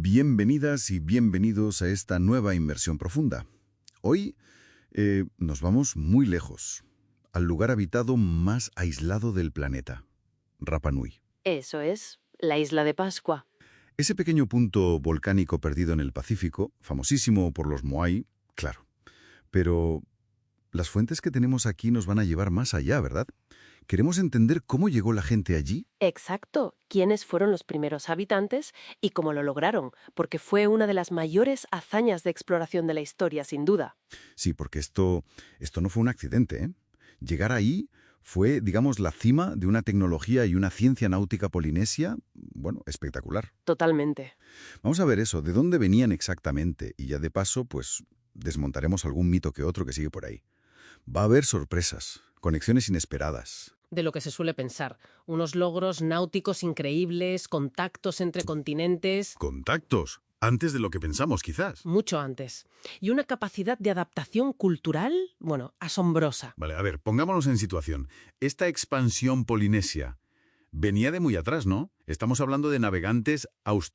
Bienvenidas y bienvenidos a esta nueva inmersión profunda. Hoy nos vamos muy lejos, al lugar habitado más aislado del planeta, Rapa Nui. Eso es, la isla de Pascua. Ese pequeño punto volcánico perdido en el Pacífico, famosísimo por los Moai, claro. Pero las fuentes que tenemos aquí nos van a llevar más allá, ¿verdad? Queremos entender cómo llegó la gente allí. Exacto, quiénes fueron los primeros habitantes y cómo lo lograron, porque fue una de las mayores hazañas de exploración de la historia, sin duda. Sí, porque esto no fue un accidente, ¿eh? Llegar ahí fue, digamos, la cima de una tecnología y una ciencia náutica polinesia, bueno, espectacular. Totalmente. Vamos a ver eso, de dónde venían exactamente, y ya de paso, pues, desmontaremos algún mito que otro que sigue por ahí. Va a haber sorpresas, conexiones inesperadas. De lo que se suele pensar. Unos logros náuticos increíbles, contactos entre continentes, Contactos. Antes de lo que pensamos, quizás. mucho antes. Y una capacidad de adaptación cultural, bueno, asombrosa. Vale, a ver, pongámonos en situación. Esta expansión polinesia venía de muy atrás, ¿no? Estamos hablando de navegantes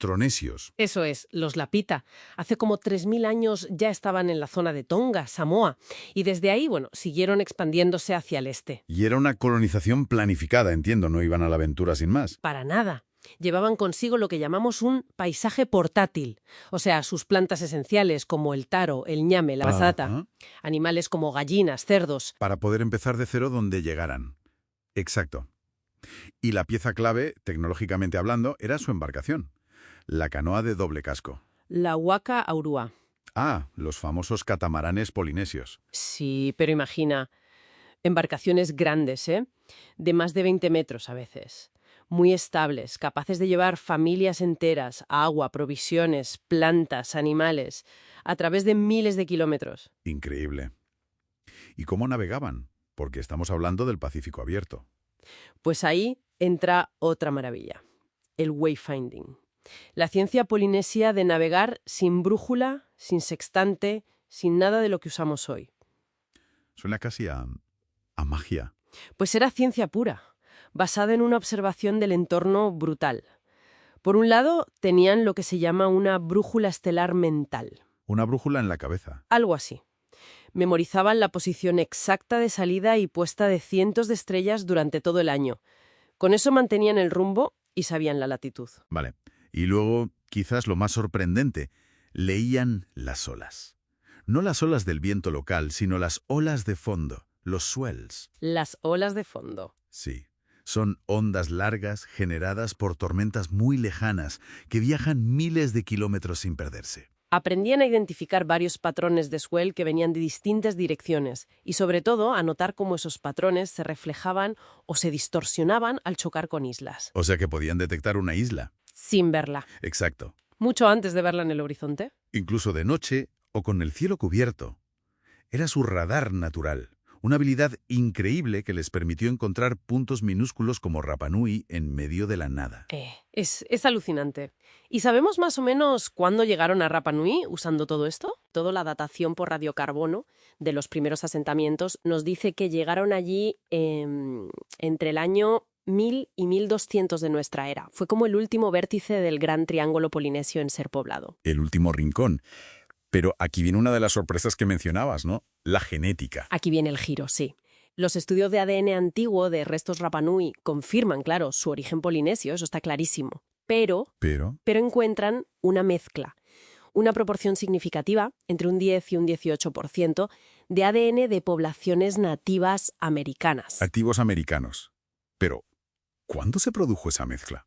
austronesios. Eso es, los Lapita. Hace como 3000 años ya estaban en la zona de Tonga, Samoa, y desde ahí, bueno, siguieron expandiéndose hacia el este. Y era una colonización planificada, entiendo, no iban a la aventura sin más. Para nada. Llevaban consigo lo que llamamos un paisaje portátil, o sea, sus plantas esenciales como el taro, el ñame, la batata, Ajá. animales como gallinas, cerdos. Para poder empezar de cero donde llegaran. Exacto. Y la pieza clave, tecnológicamente hablando, era su embarcación. La canoa de doble casco. La huaca aurúa. Ah, los famosos catamaranes polinesios. Sí, pero imagina, embarcaciones grandes, ¿eh? De más de 20 metros a veces. Muy estables, capaces de llevar familias enteras, agua, provisiones, plantas, animales, a través de miles de kilómetros. Increíble. ¿Y cómo navegaban? Porque estamos hablando del Pacífico abierto. Pues ahí entra otra maravilla, el wayfinding. La ciencia polinesia de navegar sin brújula, sin sextante, sin nada de lo que usamos hoy. Suena casi a magia. Pues era ciencia pura, basada en una observación del entorno brutal. Por un lado, tenían lo que se llama una brújula estelar mental, Una brújula en la cabeza. algo así. Memorizaban la posición exacta de salida y puesta de cientos de estrellas durante todo el año. Con eso mantenían el rumbo y sabían la latitud. Vale. Y luego, quizás lo más sorprendente, leían las olas. No las olas del viento local, sino las olas de fondo, los swells. Las olas de fondo. Sí. Son ondas largas generadas por tormentas muy lejanas que viajan miles de kilómetros sin perderse. Aprendían a identificar varios patrones de swell que venían de distintas direcciones y, sobre todo, a notar cómo esos patrones se reflejaban o se distorsionaban al chocar con islas, O sea que podían detectar una isla. sin verla. Exacto. Mucho antes de verla en el horizonte. Incluso de noche o con el cielo cubierto. Era su radar natural, una habilidad increíble que les permitió encontrar puntos minúsculos como Rapa Nui en medio de la nada. Es alucinante. ¿Y sabemos más o menos cuándo llegaron a Rapa Nui usando todo esto? Toda la datación por radiocarbono de los primeros asentamientos nos dice que llegaron allí entre el año 1000 y 1200 de nuestra era. Fue como el último vértice del gran triángulo polinesio en ser poblado. El último rincón. Pero aquí viene una de las sorpresas que mencionabas, ¿no? La genética. Aquí viene el giro, sí. Los estudios de ADN antiguo de restos Rapa Nui confirman, claro, su origen polinesio, eso está clarísimo. Pero encuentran una mezcla, una proporción significativa, entre un 10 y un 18%, de ADN de poblaciones nativas americanas. Activos americanos. Pero, ¿cuándo se produjo esa mezcla?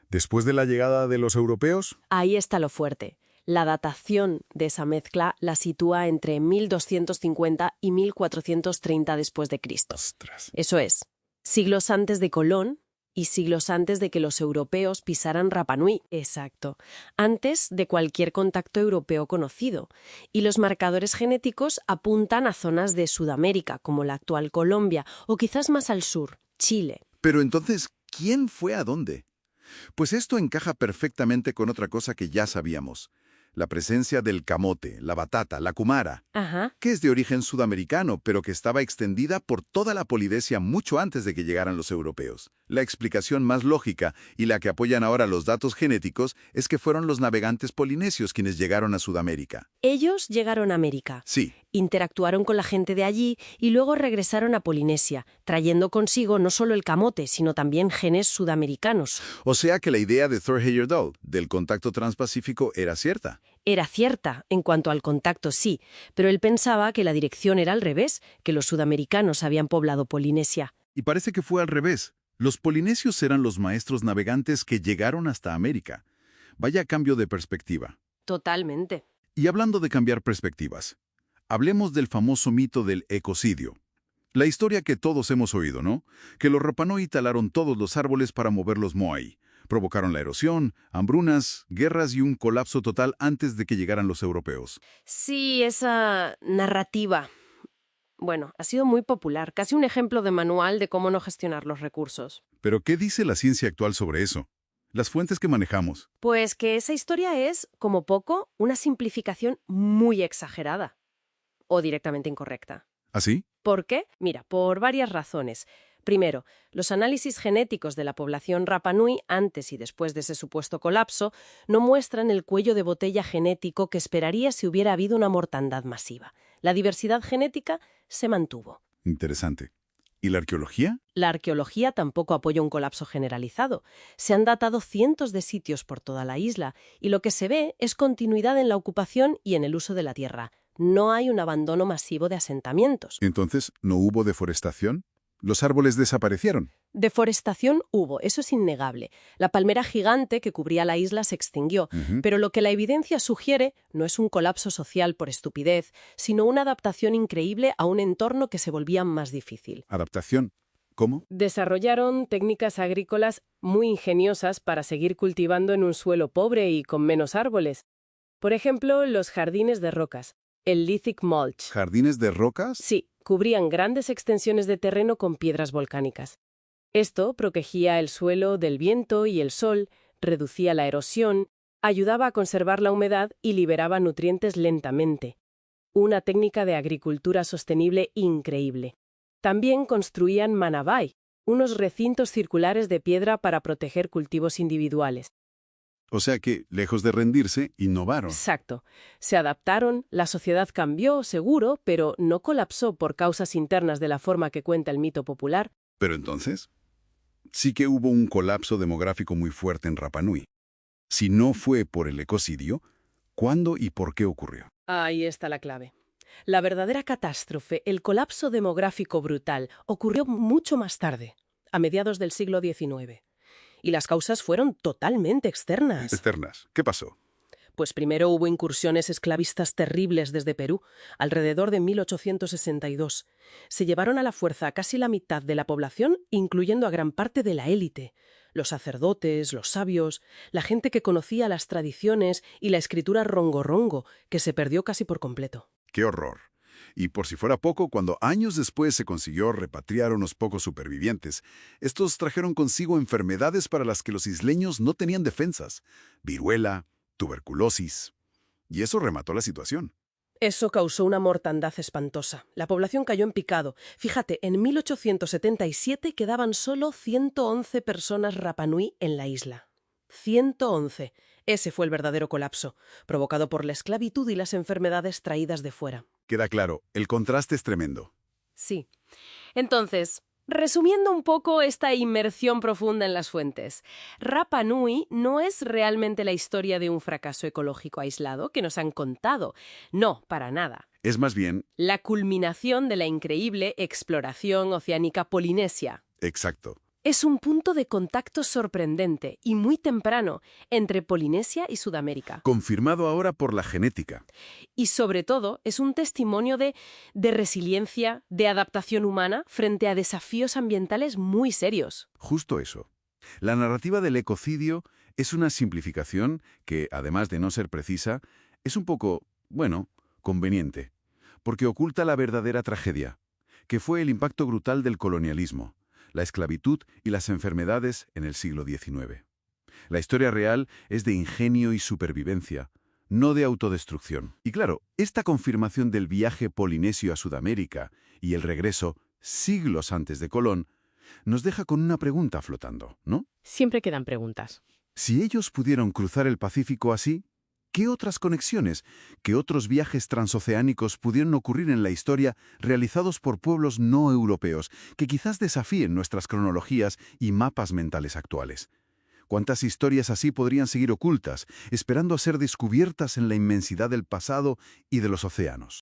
¿Después de la llegada de los europeos? Ahí está lo fuerte. La datación de esa mezcla la sitúa entre 1250 y 1430 después de Cristo. ¡Ostras! Eso es, siglos antes de Colón y siglos antes de que los europeos pisaran Rapa Nui. Exacto. Antes de cualquier contacto europeo conocido. Y los marcadores genéticos apuntan a zonas de Sudamérica, como la actual Colombia, o quizás más al sur, Chile. Pero entonces, ¿quién fue a dónde? Pues esto encaja perfectamente con otra cosa que ya sabíamos. la presencia del camote, la batata, la cumara, Ajá. que es de origen sudamericano, pero que estaba extendida por toda la Polinesia mucho antes de que llegaran los europeos. La explicación más lógica, y la que apoyan ahora los datos genéticos, es que fueron los navegantes polinesios quienes llegaron a Sudamérica. Ellos llegaron a América, Sí, interactuaron con la gente de allí y luego regresaron a Polinesia, trayendo consigo no solo el camote, sino también genes sudamericanos. o sea que la idea de Thor Heyerdahl del contacto transpacífico era cierta. Era cierta en cuanto al contacto, sí, pero él pensaba que la dirección era al revés, que los sudamericanos habían poblado Polinesia. Y parece que fue al revés. Los polinesios eran los maestros navegantes que llegaron hasta América. Vaya cambio de perspectiva. Totalmente. Y hablando de cambiar perspectivas, hablemos del famoso mito del ecocidio. La historia que todos hemos oído, ¿no? Que los Rapa Nui talaron todos los árboles para mover los Moai. Provocaron la erosión, hambrunas, guerras y un colapso total antes de que llegaran los europeos. Sí, esa narrativa. Bueno, ha sido muy popular, casi un ejemplo de manual de cómo no gestionar los recursos. Pero ¿qué dice la ciencia actual sobre eso? Las fuentes que manejamos. Pues que esa historia es, como poco, una simplificación muy exagerada. O directamente incorrecta. ¿Así? ¿Por qué? Mira, por varias razones. Primero, los análisis genéticos de la población Rapa Nui antes y después de ese supuesto colapso no muestran el cuello de botella genético que esperaría si hubiera habido una mortandad masiva. La diversidad genética se mantuvo. Interesante. ¿Y la arqueología? La arqueología tampoco apoya un colapso generalizado. Se han datado cientos de sitios por toda la isla y lo que se ve es continuidad en la ocupación y en el uso de la tierra. No hay un abandono masivo de asentamientos. Entonces, ¿no hubo deforestación? ¿Los árboles desaparecieron? Deforestación hubo, eso es innegable. La palmera gigante que cubría la isla se extinguió, pero lo que la evidencia sugiere no es un colapso social por estupidez, sino una adaptación increíble a un entorno que se volvía más difícil. ¿Adaptación? ¿Cómo? Desarrollaron técnicas agrícolas muy ingeniosas para seguir cultivando en un suelo pobre y con menos árboles. Por ejemplo, los jardines de rocas, el lithic mulch. ¿Jardines de rocas? Sí, cubrían grandes extensiones de terreno con piedras volcánicas. Esto protegía el suelo del viento y el sol, reducía la erosión, ayudaba a conservar la humedad y liberaba nutrientes lentamente. Una técnica de agricultura sostenible increíble. También construían manabay, unos recintos circulares de piedra para proteger cultivos individuales. O sea que, lejos de rendirse, innovaron. Exacto. Se adaptaron, la sociedad cambió, seguro, pero no colapsó por causas internas de la forma que cuenta el mito popular. Pero entonces, sí que hubo un colapso demográfico muy fuerte en Rapa Nui. Si no fue por el ecocidio, ¿cuándo y por qué ocurrió? Ahí está la clave. La verdadera catástrofe, el colapso demográfico brutal, ocurrió mucho más tarde, a mediados del siglo XIX. Y las causas fueron totalmente externas. Externas. ¿Qué pasó? Pues primero hubo incursiones esclavistas terribles desde Perú, alrededor de 1862. Se llevaron a la fuerza a casi la mitad de la población, incluyendo a gran parte de la élite. Los sacerdotes, los sabios, la gente que conocía las tradiciones y la escritura rongo-rongo, que se perdió casi por completo. ¡Qué horror! Y por si fuera poco, cuando años después se consiguió repatriar unos pocos supervivientes, estos trajeron consigo enfermedades para las que los isleños no tenían defensas. Viruela, tuberculosis. Y eso remató la situación. Eso causó una mortandad espantosa. La población cayó en picado. Fíjate, en 1877 quedaban solo 111 personas Rapa Nui en la isla. 111. Ese fue el verdadero colapso, provocado por la esclavitud y las enfermedades traídas de fuera. Queda claro, el contraste es tremendo. Sí. Entonces, resumiendo un poco esta inmersión profunda en las fuentes, Rapa Nui no es realmente la historia de un fracaso ecológico aislado que nos han contado. No, para nada. Es más bien... La culminación de la increíble exploración oceánica polinesia. Exacto. Es un punto de contacto sorprendente y muy temprano entre Polinesia y Sudamérica. Confirmado ahora por la genética. Y sobre todo es un testimonio de resiliencia, de adaptación humana frente a desafíos ambientales muy serios. Justo eso. La narrativa del ecocidio es una simplificación que, además de no ser precisa, es un poco, bueno, conveniente, porque oculta la verdadera tragedia, que fue el impacto brutal del colonialismo, la esclavitud y las enfermedades en el siglo XIX. La historia real es de ingenio y supervivencia, no de autodestrucción. Y claro, esta confirmación del viaje polinesio a Sudamérica y el regreso siglos antes de Colón nos deja con una pregunta flotando, ¿no? Siempre quedan preguntas. Si ellos pudieron cruzar el Pacífico así, ¿qué otras conexiones, qué otros viajes transoceánicos pudieron ocurrir en la historia realizados por pueblos no europeos que quizás desafíen nuestras cronologías y mapas mentales actuales? ¿Cuántas historias así podrían seguir ocultas, esperando a ser descubiertas en la inmensidad del pasado y de los océanos?